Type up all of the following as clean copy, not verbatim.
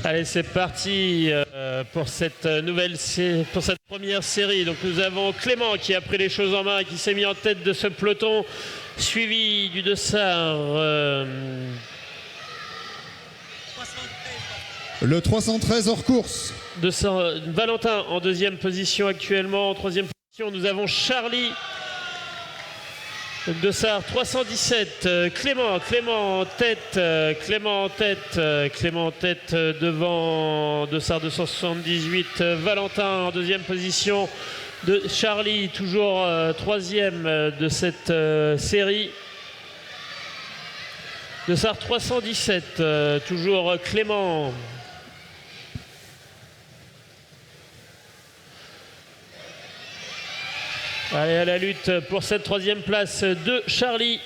Allez, c'est parti pour cette première série. Donc nous avons Clément qui a pris les choses en main et qui s'est mis en tête de ce peloton, suivi du Dossard. Le 313 hors course. Valentin en deuxième position actuellement. En troisième position, nous avons Charlie. Dossard 317, Clément en tête, Clément en tête devant Dossard 278, Valentin en deuxième position, de Charlie toujours troisième de cette série. Dossard 317, toujours Clément. Allez, à la lutte pour cette troisième place de Charlie.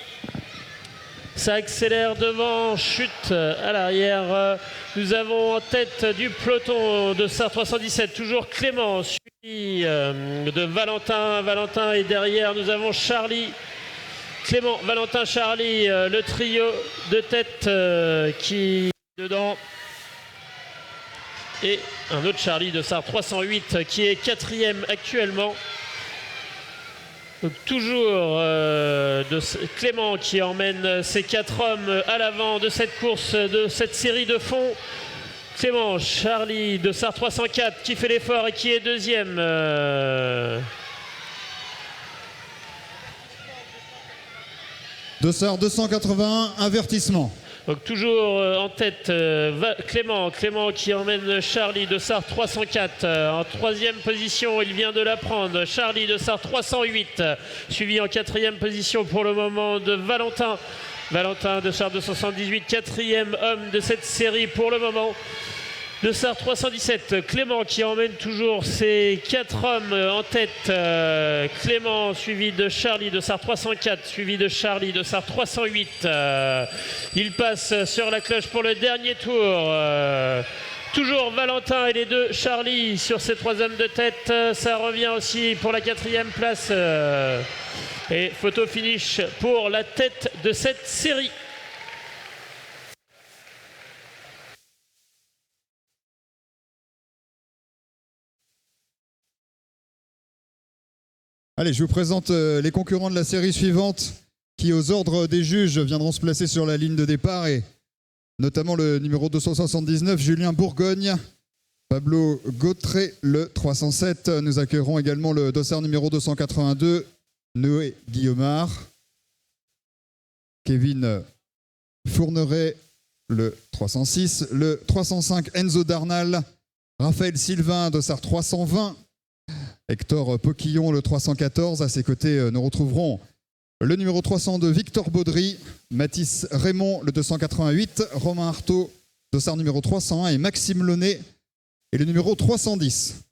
Ça accélère devant, chute à l'arrière. Nous avons en tête du peloton de Dossard 317, toujours Clément, suivi de Valentin. Valentin est derrière, nous avons Charlie. Clément, Valentin, Charlie, le trio de tête qui est dedans. Et un autre Charlie, Dossard 308, qui est quatrième actuellement. Donc toujours Clément qui emmène ses 4 hommes à l'avant de cette course, de cette série de fond. Clément, Charlie, Dossard 304 qui fait l'effort et qui est deuxième. Dossard 281, avertissement. Donc toujours en tête Clément qui emmène Charlie, Dossard 304 en troisième position, il vient de la prendre. Charlie, Dossard 308, suivi en quatrième position pour le moment de Valentin. Valentin, Dossard 278, quatrième homme de cette série pour le moment. Dossard 317, Clément qui emmène toujours ses 4 hommes en tête. Clément suivi de Charlie, Dossard 304, suivi de Charlie, Dossard 308. Il passe sur la cloche pour le dernier tour. Toujours Valentin et les 2 Charlie sur ces 3 hommes de tête. Ça revient aussi pour la quatrième place. Et photo finish pour la tête de cette série. Allez, je vous présente les concurrents de la série suivante qui, aux ordres des juges, viendront se placer sur la ligne de départ, et notamment le numéro 279, Julien Bourgogne, Pablo Gautré, le 307. Nous accueillerons également le Dossard numéro 282, Noé Guillaumard, Kevin Fourneret, le 306, le 305, Enzo Darnal, Raphaël Sylvain, Dossard 320, Hector Poquillon, le 314. À ses côtés, nous retrouverons le numéro 302, Victor Baudry, Mathis Raymond, le 288, Romain Artaud, Dossard numéro 301, et Maxime Launay, et le numéro 310.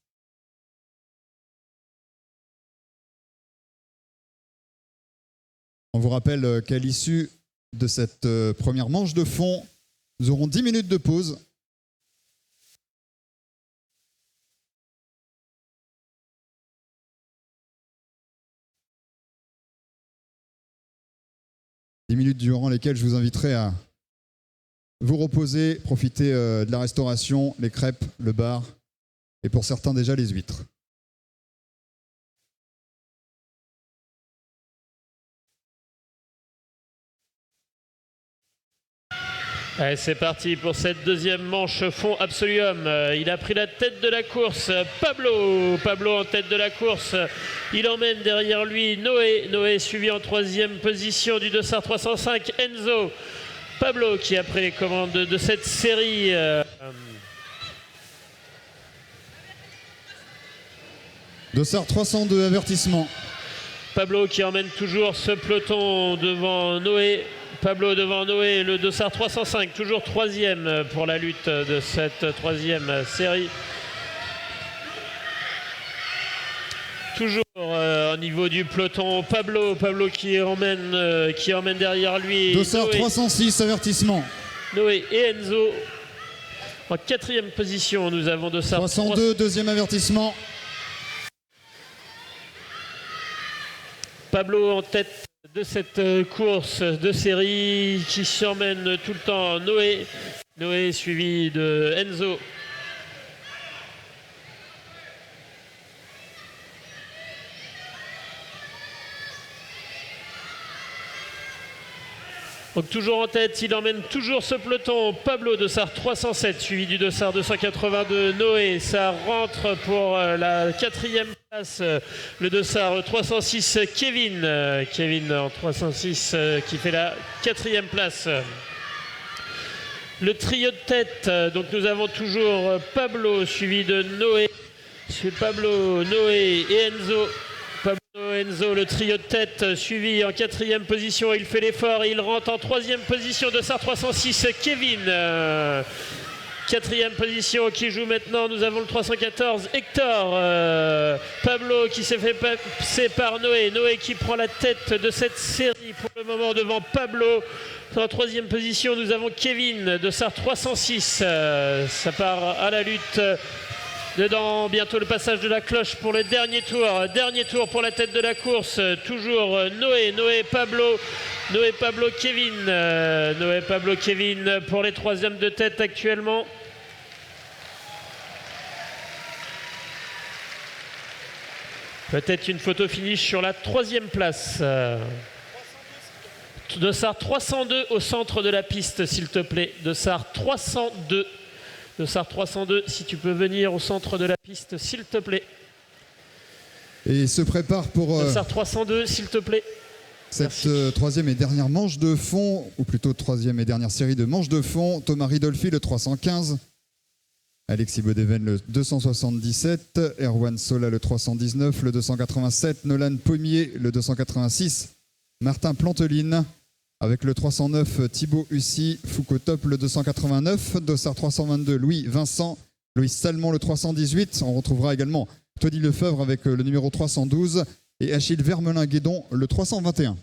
On vous rappelle qu'à l'issue de cette première manche de fond, nous aurons 10 minutes de pause. Minutes durant lesquelles je vous inviterai à vous reposer, profiter de la restauration, les crêpes, le bar, et pour certains déjà les huîtres. Allez, c'est parti pour cette deuxième manche fond Absoluum. Il a pris la tête de la course. Pablo en tête de la course. Il emmène derrière lui Noé suivi en troisième position du Dossard 305, Enzo. Pablo qui a pris les commandes de cette série. Dossard 302, avertissement. Pablo qui emmène toujours ce peloton devant Noé. Pablo devant Noé, le Dossard 305, toujours troisième pour la lutte de cette troisième série. Toujours au niveau du peloton, Pablo qui emmène derrière lui. Dossard Noé, 306, avertissement. Noé et Enzo. En quatrième position, nous avons Dossard 302, deuxième avertissement. Pablo en tête de cette course de série qui surmène tout le temps Noé. Noé suivi de Enzo. Donc toujours en tête, il emmène toujours ce peloton. Pablo Dossard 307, suivi du Dossard 282. Noé, ça rentre pour la 4e place. Le Dossard 306, Kevin. Kevin en 306 qui fait la 4e place. Le trio de tête, donc nous avons toujours Pablo suivi de Noé. Pablo, Noé et Enzo. Enzo, le trio de tête, suivi en 4e position, il fait l'effort et il rentre en 3e position. Dossard 306, Kevin. 4e position qui joue maintenant, nous avons le 314, Hector. Pablo qui s'est fait passer par Noé. Noé qui prend la tête de cette série pour le moment devant Pablo. En 3e position, nous avons Kevin, Dossard 306. Ça part à la lutte. Dedans, bientôt le passage de la cloche pour le dernier tour. Dernier tour pour la tête de la course. Toujours Noé, Pablo, Kevin. Noé, Pablo, Kevin pour les 3e de tête actuellement. Peut-être une photo finish sur la 3e place. Dossard 302 au centre de la piste, s'il te plaît. Dossard 302. Dossard 302, si tu peux venir au centre de la piste, s'il te plaît. Et se prépare pour Dossard 302, s'il te plaît. Cette 3e et dernière manche de fond, ou plutôt 3e et dernière série de manches de fond. Thomas Ridolfi, le 315. Alexis Bodeven, le 277. Erwan Sola, le 319. Le 287. Nolan Pommier, le 286. Martin Planteline. Avec le 309, Thibaut Hussy, Foucault Top, le 289, Dossard 322, Louis Vincent, Louis Salmon, le 318. On retrouvera également Tony Lefebvre avec le numéro 312 et Achille Vermelin-Guédon, le 321.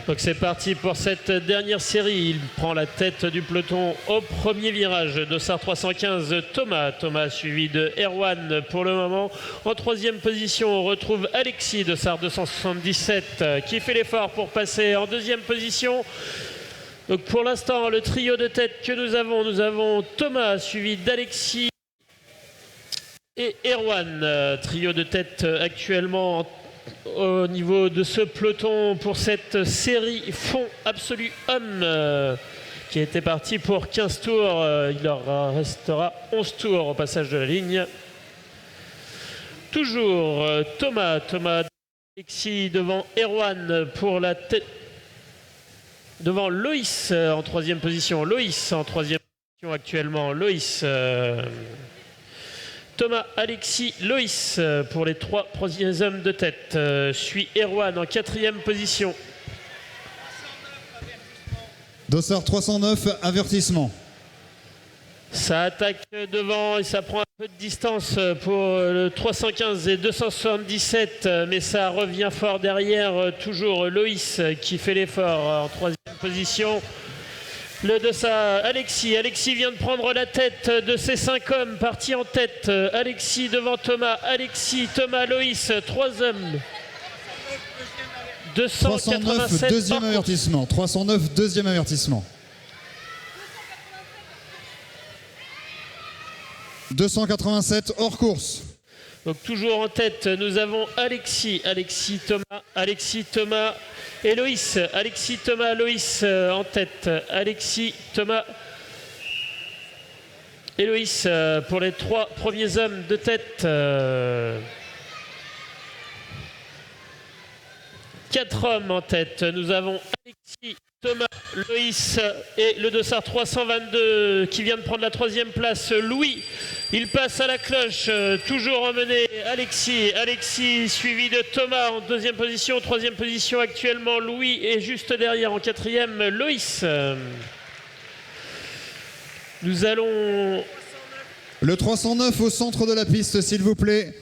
Donc c'est parti pour cette dernière série. Il prend la tête du peloton au premier virage. Dossard 315, Thomas suivi de Erwan pour le moment. En 3e position, on retrouve Alexis, Dossard 277, qui fait l'effort pour passer en 2e position. Donc pour l'instant, le trio de tête que nous avons Thomas suivi d'Alexis et Erwan. Trio de tête actuellement au niveau de ce peloton pour cette série fond absolu homme qui était parti pour 15 tours. Il leur restera 11 tours au passage de la ligne. Toujours Thomas Alexis devant Erwan pour la tête. Devant Loïs en 3e position. Loïs en 3e position actuellement. Loïs. Thomas, Alexis, Loïs pour les 3 premiers hommes de tête. Suit Erwan en 4e position. Dossard 309, avertissement. Ça attaque devant et ça prend un peu de distance pour le 315 et 277, mais ça revient fort derrière. Toujours Loïs qui fait l'effort en 3e position. Le Dossard, Alexis vient de prendre la tête de ces 5 hommes partis en tête. Alexis devant Thomas, Thomas, Loïs, 3 hommes. 309, deuxième avertissement. 309, deuxième avertissement. 287 hors course. Donc toujours en tête, nous avons Alexis, Thomas et Loïs. Alexis, Thomas, Loïs en tête. Alexis, Thomas et Loïs pour les 3 premiers hommes de tête. 4 hommes en tête. Nous avons Alexis, Thomas, Loïs et le dossard 322 qui vient de prendre la 3e place, Louis. Il passe à la cloche, toujours emmené Alexis suivi de Thomas en 2e position, 3e position actuellement Louis et juste derrière en 4e Loïs. Nous allons... Le 309 au centre de la piste, s'il vous plaît.